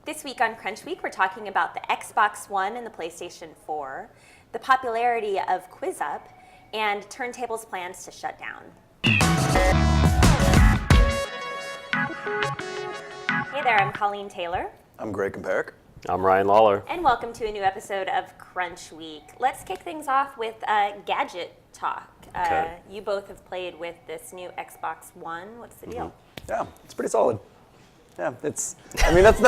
This week on Crunch Week, we're talking about the Xbox One and the PlayStation 4, the popularity of QuizUp, and Turntable's plans to shut down. Hey there, I'm Colleen Taylor. I'm Greg Kumarak. I'm Ryan Lawler. And welcome to a new episode of Crunch Week. Let's kick things off with gadget talk. Okay. You both have played with this new Xbox One. What's the deal? Yeah, it's pretty solid. Yeah, that's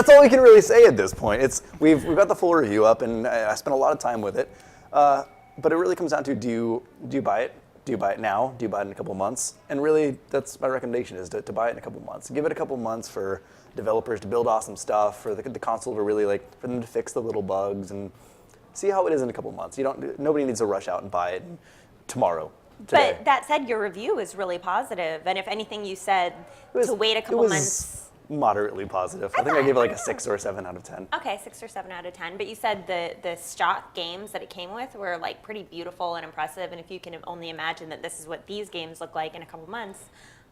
all we can really say at this point. We've got the full review up, and I spent a lot of time with it. But it really comes down to do you buy it? Do you buy it now? Do you buy it in a couple of months? And really, that's my recommendation, is to buy it in a couple of months. Give it a couple of months for developers to build awesome stuff, for the console to really for them to fix the little bugs and see how it is in a couple of months. Nobody needs to rush out and buy it tomorrow. Today. But that said, your review is really positive, and if anything, you said to wait a couple months. Moderately positive. I think I gave it a 6 or a 7 out of 10. Okay, 6 or 7 out of 10. But you said the stock games that it came with were pretty beautiful and impressive. And if you can only imagine that this is what these games look like in a couple months,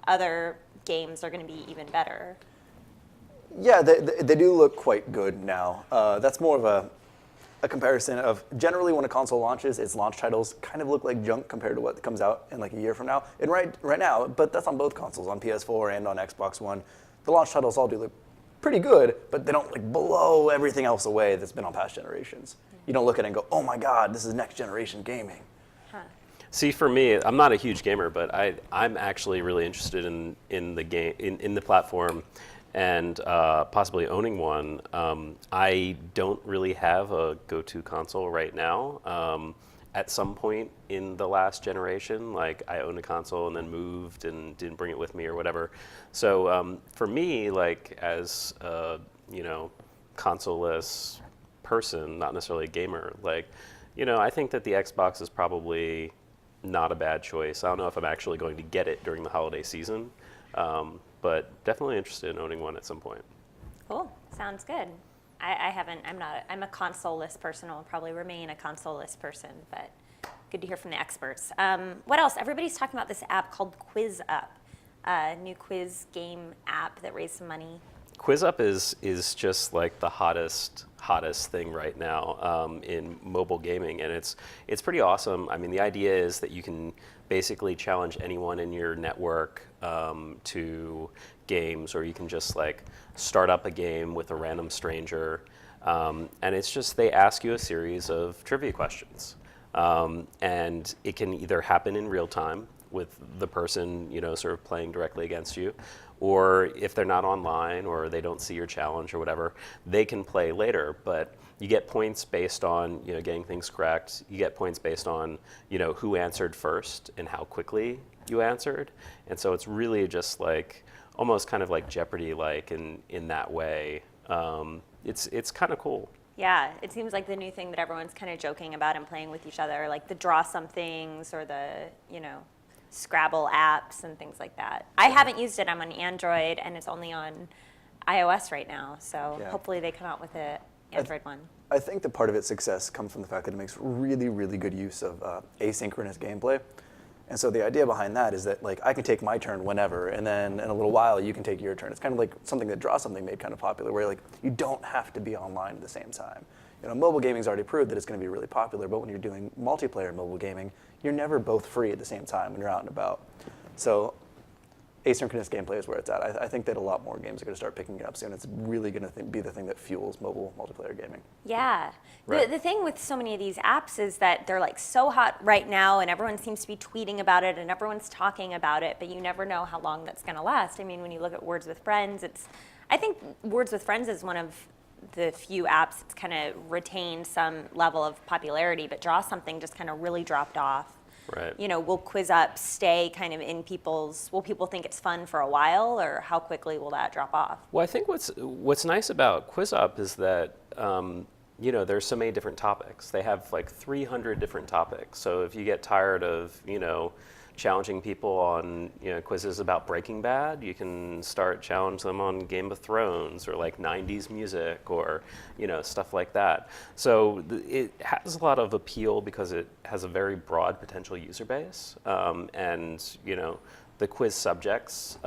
other games are going to be even better. Yeah, they do look quite good now. That's more of a comparison of generally when a console launches, its launch titles kind of look like junk compared to what comes out in a year from now. And right now, but that's on both consoles, on PS4 and on Xbox One. The launch titles all do look pretty good, but they don't blow everything else away that's been on past generations. You don't look at it and go, oh my God, this is next generation gaming. Huh. See, for me, I'm not a huge gamer, but I'm actually really interested in the game, in the platform, and possibly owning one. I don't really have a go-to console right now. At some point in the last generation, I owned a console and then moved and didn't bring it with me or whatever. So for me, as a console-less person, not necessarily a gamer, I think that the Xbox is probably not a bad choice. I don't know if I'm actually going to get it during the holiday season, but definitely interested in owning one at some point. Cool, sounds good. I haven't. I'm a console-less person. I'll probably remain a console-less person, but good to hear from the experts. What else? Everybody's talking about this app called QuizUp, a new quiz game app that raised some money. QuizUp is just the hottest thing right now in mobile gaming, and it's pretty awesome. I mean, the idea is that you can basically challenge anyone in your network to games, or you can just start up a game with a random stranger, and it's just they ask you a series of trivia questions, and it can either happen in real time with the person sort of playing directly against you, or if they're not online or they don't see your challenge or whatever, they can play later. But you get points based on getting things correct. You get points based on who answered first and how quickly you answered, and so it's really just almost kind of like Jeopardy in that way. It's kind of cool. Yeah, it seems like the new thing that everyone's kind of joking about and playing with each other, the draw some things or the Scrabble apps and things like that. I haven't used it. I'm on Android, and it's only on iOS right now. So Hopefully they come out with an Android one. I think that part of its success comes from the fact that it makes really, really good use of asynchronous gameplay. And so the idea behind that is that I can take my turn whenever, and then in a little while you can take your turn. It's kind of like something that Draw Something made kind of popular, where you don't have to be online at the same time. Mobile gaming's already proved that it's going to be really popular, but when you're doing multiplayer mobile gaming, you're never both free at the same time when you're out and about. So asynchronous gameplay is where it's at. I think that a lot more games are going to start picking it up soon. It's really going to be the thing that fuels mobile multiplayer gaming. Yeah. Right. The thing with so many of these apps is that they're so hot right now, and everyone seems to be tweeting about it, and everyone's talking about it, but you never know how long that's going to last. I mean, when you look at Words with Friends, I think Words with Friends is one of the few apps that's kind of retained some level of popularity, but Draw Something just kind of really dropped off. Right. Will QuizUp stay kind of in will people think it's fun for a while, or how quickly will that drop off? Well, I think what's nice about QuizUp is that there's so many different topics. They have 300 different topics. So if you get tired of challenging people on quizzes about Breaking Bad, you can start challenge them on Game of Thrones or 90s music or stuff like that. So it has a lot of appeal because it has a very broad potential user base, and the quiz subjects,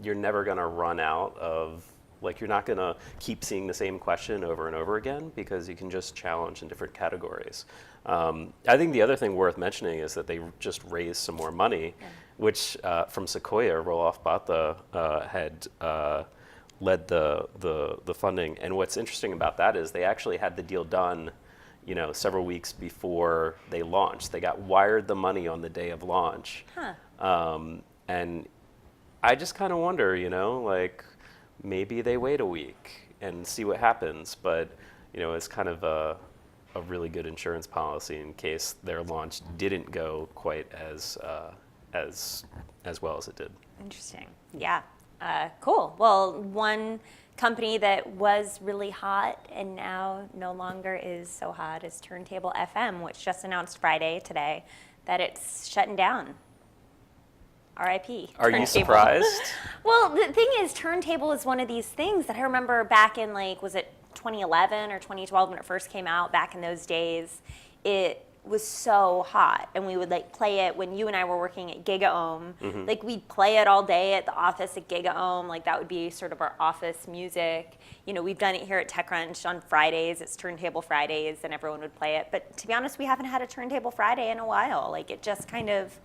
you're never going to run out of Like you're not gonna keep seeing the same question over and over again because you can just challenge in different categories. I think the other thing worth mentioning is that they just raised some more money, which from Sequoia, Roloff Botha had led the funding. And what's interesting about that is they actually had the deal done, several weeks before they launched. They got wired the money on the day of launch. And I just kind of wonder, like maybe they wait a week and see what happens. But, it's kind of a really good insurance policy in case their launch didn't go quite as well as it did. Interesting. Yeah. Cool. Well, one company that was really hot and now no longer is so hot is Turntable FM, which just announced Friday today that it's shutting down. R.I.P. Are you surprised? Well, the thing is, Turntable is one of these things that I remember back in, was it 2011 or 2012 when it first came out? Back in those days, it was so hot, and we would play it when you and I were working at GigaOM. Mm-hmm. We'd play it all day at the office at GigaOM. That would be sort of our office music. We've done it here at TechCrunch on Fridays. It's Turntable Fridays, and everyone would play it. But to be honest, we haven't had a Turntable Friday in a while. It just kind of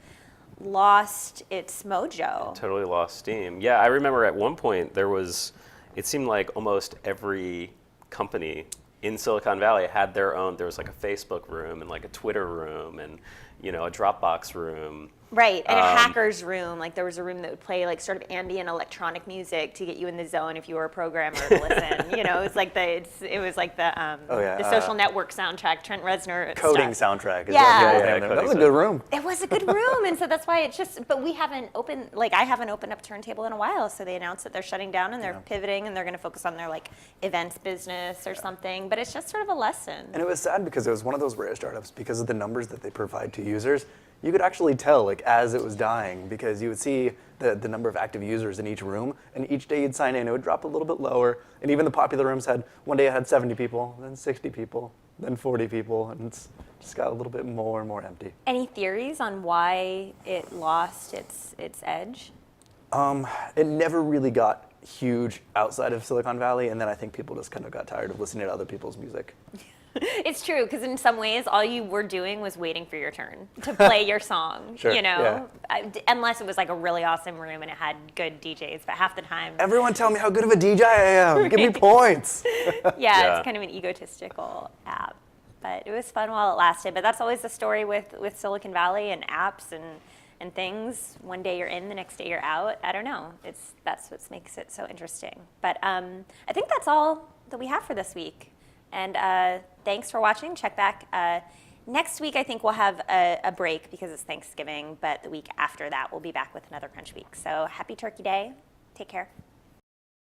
lost its mojo. Totally lost steam. Yeah, I remember at one point it seemed like almost every company in Silicon Valley had their own. There was a Facebook room and a Twitter room and a Dropbox room. Right, and a hacker's room. There was a room that would play sort of ambient electronic music to get you in the zone if you were a programmer to listen. It was the Social Network soundtrack, Trent Reznor Coding stuff. soundtrack. Yeah. That was a good room. It was a good room, and so that's why but we haven't opened, I haven't opened up Turntable in a while, so they announced that they're shutting down and they're pivoting and they're going to focus on their events business or something, but it's just sort of a lesson. And it was sad because it was one of those rare startups because of the numbers that they provide to users. You could actually tell, as it was dying, because you would see the number of active users in each room, and each day you'd sign in, it would drop a little bit lower. And even the popular rooms one day it had 70 people, then 60 people, then 40 people, and it's just got a little bit more and more empty. Any theories on why it lost its edge? It never really got huge outside of Silicon Valley, and then I think people just kind of got tired of listening to other people's music. It's true, because in some ways, all you were doing was waiting for your turn to play your song, Sure, yeah. Unless it was a really awesome room and it had good DJs, but half the time... Everyone tell me how good of a DJ I am. Give me points. Yeah, it's kind of an egotistical app. But it was fun while it lasted. But that's always the story with Silicon Valley and apps and things. One day you're in, the next day you're out. I don't know. That's what makes it so interesting. But I think that's all that we have for this week. And thanks for watching. Check back. Next week, I think we'll have a break because it's Thanksgiving. But the week after that, we'll be back with another Crunch Week. So happy Turkey Day. Take care.